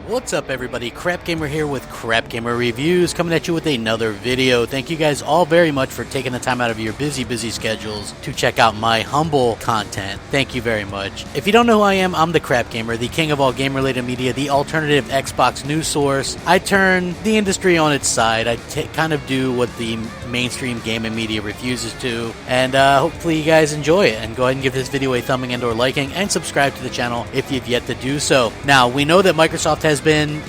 What's up everybody, Crapgamer here with Crapgamer Reviews, coming at you with another video. Thank you guys all very much for taking the time out of your busy schedules to check out my humble content. Thank you very much. If you don't know who I am, I'm the Crapgamer, the king of all game-related media, the alternative Xbox news source. I turn the industry on its side. I kind of do what the mainstream gaming media refuses to, and hopefully you guys enjoy it. And go ahead and give this video a thumbing and or liking, and subscribe to the channel if you've yet to do so. Now, we know that Microsoft has been,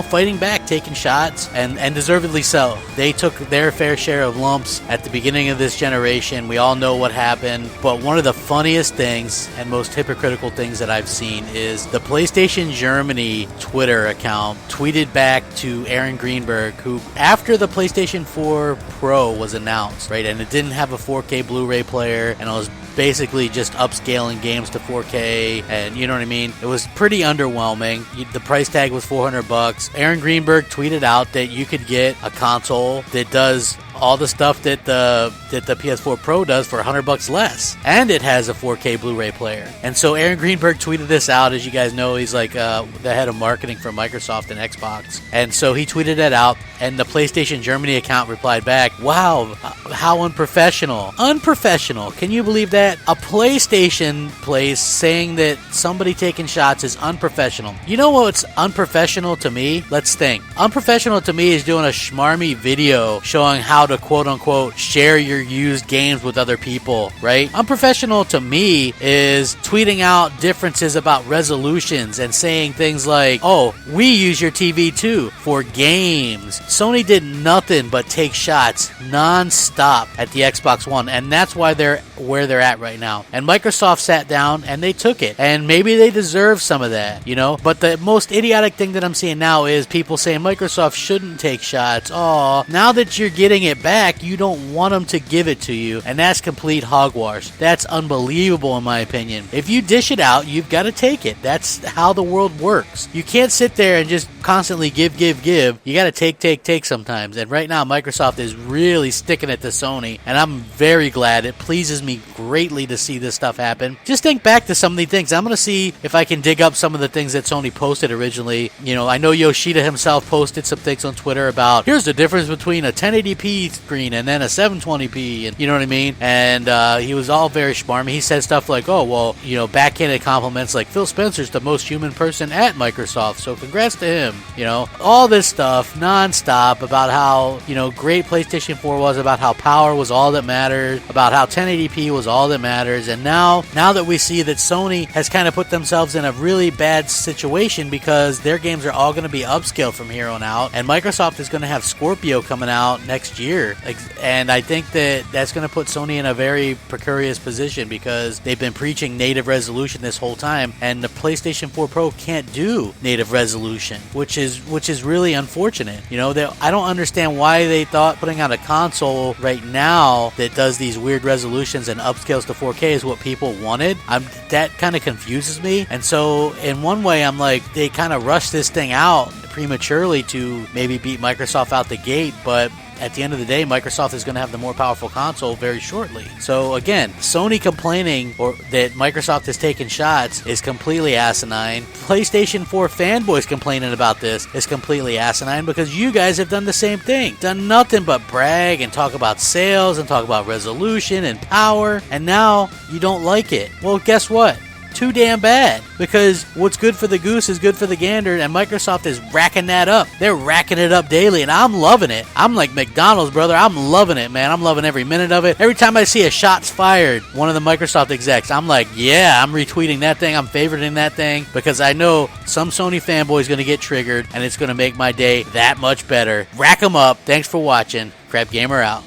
fighting back, taking shots, and deservedly so. They took their fair share of lumps at the beginning of this generation. We all know what happened, but one of the funniest things and most hypocritical things that I've seen is the PlayStation Germany Twitter account tweeted back to Aaron Greenberg, who, after the PlayStation 4 Pro was announced, right, and it didn't have a 4K Blu-ray player, and it was basically just upscaling games to 4K, and you know what I mean? It was pretty underwhelming. The price tag was $400. Aaron Greenberg tweeted out that you could get a console that does all the stuff that the PS4 Pro does for $100 less, and it has a 4K Blu-ray player. And so Aaron Greenberg tweeted this out. As you guys know, he's like the head of marketing for Microsoft and Xbox, and so he tweeted that out, and the PlayStation Germany account replied back, "Wow, how unprofessional. Unprofessional. Can you believe that? A PlayStation place saying that somebody taking shots is unprofessional." You know what's unprofessional to me? Let's think. Unprofessional to me is doing a schmarmy video showing how to quote-unquote share your used games with other people, right? Unprofessional to me is tweeting out differences about resolutions and saying things like, "Oh, we use your TV too for games." Sony did nothing but take shots non-stop at the Xbox One, and that's why they're where they're at right now. And Microsoft sat down and they took it, and maybe they deserve some of that, but the most idiotic thing that I'm seeing now is people saying Microsoft shouldn't take shots. Oh, now that you're getting it back, you don't want them to give it to you, and that's complete hogwash. That's unbelievable in my opinion. If you dish it out, you've got to take it. That's how the world works. You can't sit there and just constantly give. You got to take sometimes, and right now Microsoft is really sticking it to Sony, and I'm very glad. It pleases me greatly to see this stuff happen. Just think back to some of the things. I'm going to see if I can dig up some of the things that Sony posted originally. I know Yoshida himself posted some things on Twitter about, here's the difference between a 1080p screen and then a 720p, and you know what I mean? And he was all very schmarmy. He said stuff like, oh, well, backhanded compliments like Phil Spencer's the most human person at Microsoft, so congrats to him. All this stuff non-stop about how, great PlayStation 4 was, about how power was all that mattered, about how 1080p was all that matters. And now that we see that Sony has kind of put themselves in a really bad situation because their games are all going to be upscaled from here on out, and Microsoft is going to have Scorpio coming out next year, and I think that that's going to put Sony in a very precarious position because they've been preaching native resolution this whole time, and the PlayStation 4 Pro can't do native resolution, which is really unfortunate. I don't understand why they thought putting out a console right now that does these weird resolutions and upscales to 4K is what people wanted. That kind of confuses me, and so in one way I'm like, they kind of rushed this thing out prematurely to maybe beat Microsoft out the gate, but at the end of the day, Microsoft is going to have the more powerful console very shortly. So again, Sony complaining that Microsoft is taking shots is completely asinine. PlayStation 4 fanboys complaining about this is completely asinine because you guys have done the same thing. Done nothing but brag and talk about sales and talk about resolution and power, and now you don't like it. Well, guess what? Too damn bad, because what's good for the goose is good for the gander, and Microsoft is racking that up. They're racking it up daily, and I'm loving it. I'm like McDonald's, brother. I'm loving it, man. I'm loving every minute of it. Every time I see a shots fired, one of the Microsoft execs, I'm like, yeah, I'm retweeting that thing. I'm favoriting that thing because I know some Sony fanboy is going to get triggered, and it's going to make my day that much better. Rack them up. Thanks for watching. Crapgamer out.